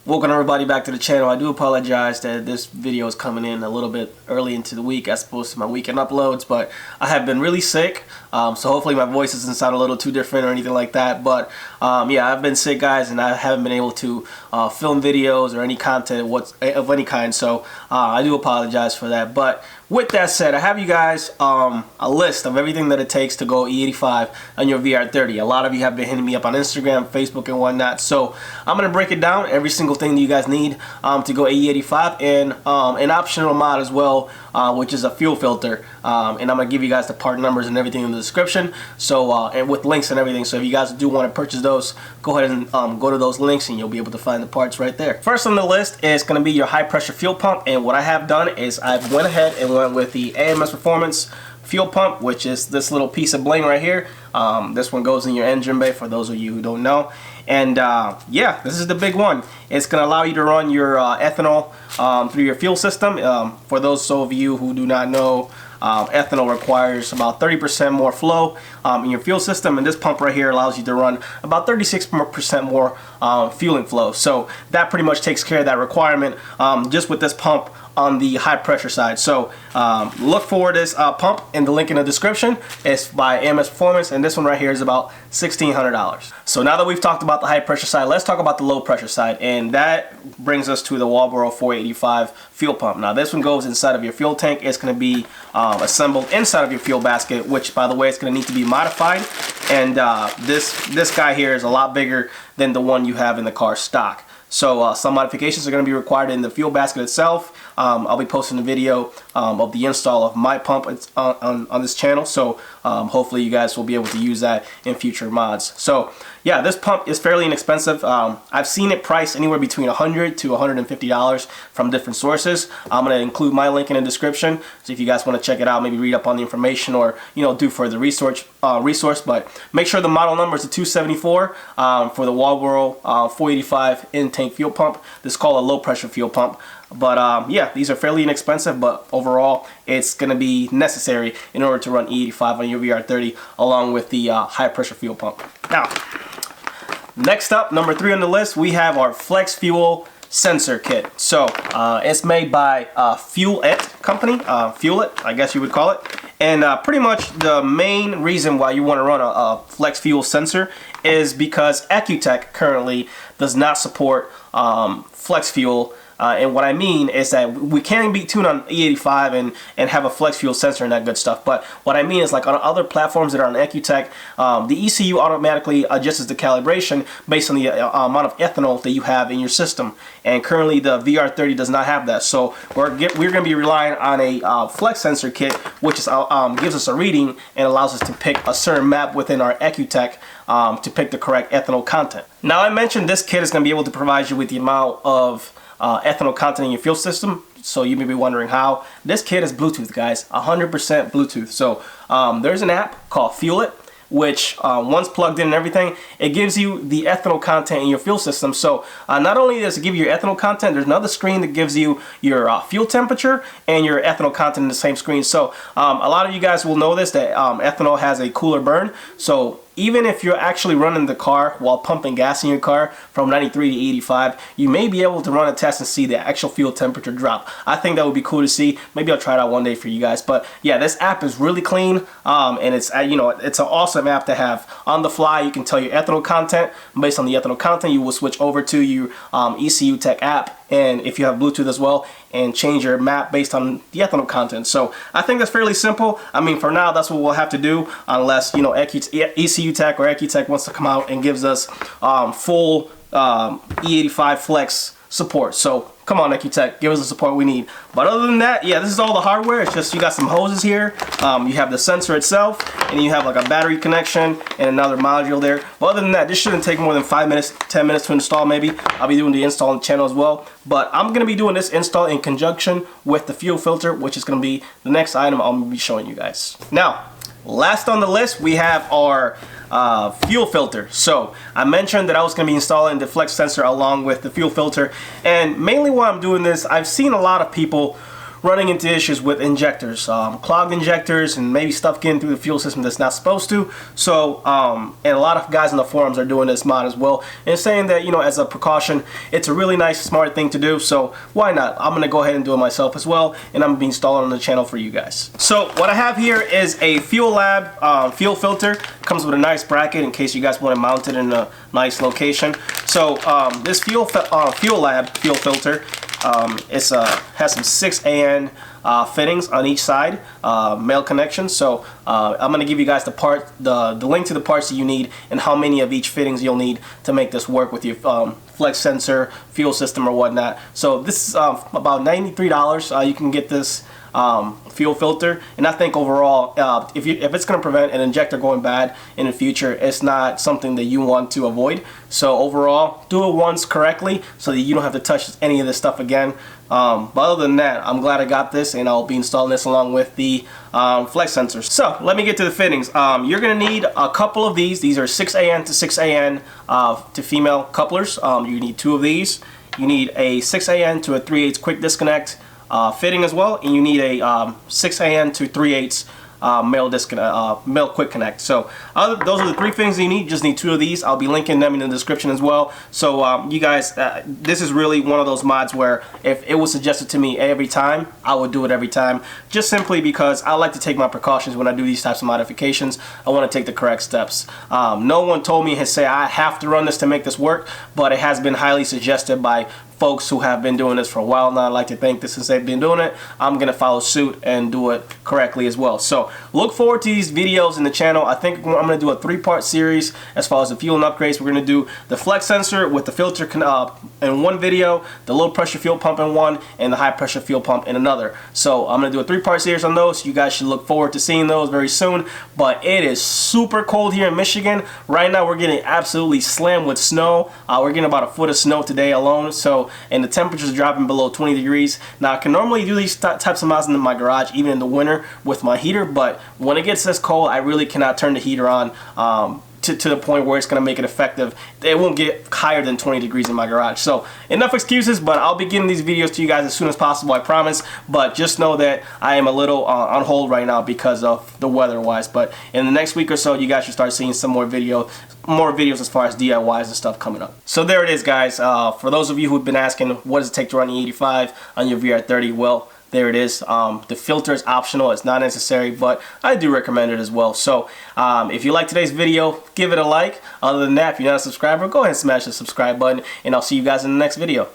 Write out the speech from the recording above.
Welcome everybody back to the channel. I do apologize that this video is coming in a little bit early into the week as opposed to my weekend uploads, but I have been really sick, so hopefully my voice doesn't sound a little too different or anything like that. But yeah, I've been sick, guys, and I haven't been able to film videos or any content of any kind, so I do apologize for that. But with that said, I have you guys a list of everything that it takes to go E85 on your VR30. A lot of you have been hitting me up on Instagram, Facebook, and whatnot, so I'm going to break it down, every single thing that you guys need to go E85, and an optional mod as well, which is a fuel filter, and I'm going to give you guys the part numbers and everything in the description, so and with links and everything. So if you guys do want to purchase those, go ahead and go to those links and you'll be able to find the parts right there. First on the list is going to be your high pressure fuel pump, and what I have done is I've went ahead and went with the AMS Performance fuel pump, which is this little piece of bling right here. This one goes in your engine bay for those of you who don't know. And yeah, this is the big one. It's going to allow you to run your ethanol through your fuel system. For those of you who do not know, ethanol requires about 30% more flow in your fuel system, and this pump right here allows you to run about 36% more fueling flow. So that pretty much takes care of that requirement just with this pump on the high pressure side. So look for this pump in the link in the description. It's by AMS Performance, and this one right here is about $1,600. So now that we've talked about the high pressure side, let's talk about the low pressure side, and that brings us to the Walboro 485 fuel pump. Now this one goes inside of your fuel tank. It's going to be assembled inside of your fuel basket, which by the way is going to need to be modified, and this guy here is a lot bigger than the one you have in the car stock. So some modifications are going to be required in the fuel basket itself. I'll be posting a video of the install of my pump on this channel, so hopefully you guys will be able to use that in future mods. So yeah, this pump is fairly inexpensive. I've seen it priced anywhere between $100 to $150 from different sources. I'm going to include my link in the description, so if you guys want to check it out, maybe read up on the information or do further research. But make sure the model number is a 274 for the Walboro 485 in-tank fuel pump. This is called a low pressure fuel pump. But yeah, these are fairly inexpensive, but overall it's going to be necessary in order to run E85 on your VR30 along with the high pressure fuel pump. Now, next up, number 3 on the list, we have our Flex Fuel Sensor Kit. So it's made by Fuel-It company, Fuel-It, I guess you would call it. And pretty much the main reason why you want to run a Flex Fuel sensor is because Accutech currently does not support Flex Fuel. And what I mean is that we can be tuned on E85 and have a flex fuel sensor and that good stuff. But what I mean is, like on other platforms that are on Accutech, the ECU automatically adjusts the calibration based on the amount of ethanol that you have in your system. And currently the VR30 does not have that. So we're going to be relying on a flex sensor kit, which is, gives us a reading and allows us to pick a certain map within our Accutech to pick the correct ethanol content. Now I mentioned this kit is going to be able to provide you with the amount of ethanol content in your fuel system. So you may be wondering how. This kit is Bluetooth, guys, 100% Bluetooth. So there's an app called Fuel-It, which once plugged in and everything, it gives you the ethanol content in your fuel system. So not only does it give you your ethanol content, there's another screen that gives you your fuel temperature and your ethanol content in the same screen. So a lot of you guys will know this, that ethanol has a cooler burn. So even if you're actually running the car while pumping gas in your car from 93 to 85, you may be able to run a test and see the actual fuel temperature drop. I think that would be cool to see. Maybe I'll try it out one day for you guys. But yeah, this app is really clean, and it's it's an awesome app to have on the fly. You can tell your ethanol content. Based on the ethanol content, you will switch over to your ECU Tech app, and if you have Bluetooth as well, and change your map based on the ethanol content. So I think that's fairly simple. I mean, for now, that's what we'll have to do, unless ECU Tech or Accutech wants to come out and gives us full E85 Flex support. So come on, Accutech, give us the support we need. But other than that, yeah, this is all the hardware. It's just you got some hoses here. You have the sensor itself, and you have like a battery connection and another module there. But other than that, this shouldn't take more than 5 minutes, 10 minutes to install maybe. I'll be doing the install on the channel as well. But I'm going to be doing this install in conjunction with the fuel filter, which is going to be the next item I'm going to be showing you guys. Now, last on the list, we have our fuel filter. So I mentioned that I was going to be installing the flex sensor along with the fuel filter, and mainly why I'm doing this, I've seen a lot of people running into issues with injectors, clogged injectors, and maybe stuff getting through the fuel system that's not supposed to. So, and a lot of guys in the forums are doing this mod as well, and saying that, you know, as a precaution, it's a really nice, smart thing to do. So why not? I'm gonna go ahead and do it myself as well, and I'm gonna be installing on the channel for you guys. So what I have here is a Fuel Lab fuel filter. Comes with a nice bracket in case you guys want to mount it in a nice location. So this Fuel Lab fuel filter has some 6AN fittings on each side, male connections. So I'm going to give you guys the link to the parts that you need and how many of each fittings you'll need to make this work with your flex sensor, fuel system, or whatnot. So this is about $93. You can get this fuel filter, and I think overall, if it's going to prevent an injector going bad in the future, it's not something that you want to avoid. So overall, do it once correctly so that you don't have to touch any of this stuff again. But other than that, I'm glad I got this, and I'll be installing this along with the flex sensors. So let me get to the fittings. You're going to need a couple of these. These are 6AN to 6AN to female couplers. You need 2 of these. You need a 6AN to a 3/8 quick disconnect fitting as well, and you need a 6AN to 3/8 male quick connect. So those are the 3 things you need. You just need 2 of these. I'll be linking them in the description as well. So you guys, this is really one of those mods where if it was suggested to me every time, I would do it every time, just simply because I like to take my precautions when I do these types of modifications. I want to take the correct steps. No one told me to say I have to run this to make this work, but it has been highly suggested by folks who have been doing this for a while now. I like to think that since they've been doing it, I'm gonna follow suit and do it correctly as well. So look forward to these videos in the channel. I think I'm gonna do a 3-part series as far as the fuel and upgrades. We're gonna do the flex sensor with the filter in one video, the low pressure fuel pump in one, and the high pressure fuel pump in another. So I'm gonna do a 3-part series on those. You guys should look forward to seeing those very soon. But it is super cold here in Michigan right now. We're getting absolutely slammed with snow. We're getting about a foot of snow today alone. So, and the temperatures are dropping below 20 degrees. Now I can normally do these types of mods in my garage even in the winter with my heater, but when it gets this cold, I really cannot turn the heater on to the point where it's going to make it effective. It won't get higher than 20 degrees in my garage. So enough excuses, but I'll be getting these videos to you guys as soon as possible, I promise. But just know that I am a little on hold right now because of the weather wise. But in the next week or so, you guys should start seeing some more videos as far as DIYs and stuff coming up. So there it is, guys. For those of you who've been asking what does it take to run the E85 on your VR30, well, there it is. The filter is optional. It's not necessary, but I do recommend it as well. So if you like today's video, give it a like. Other than that, if you're not a subscriber, go ahead and smash the subscribe button, and I'll see you guys in the next video.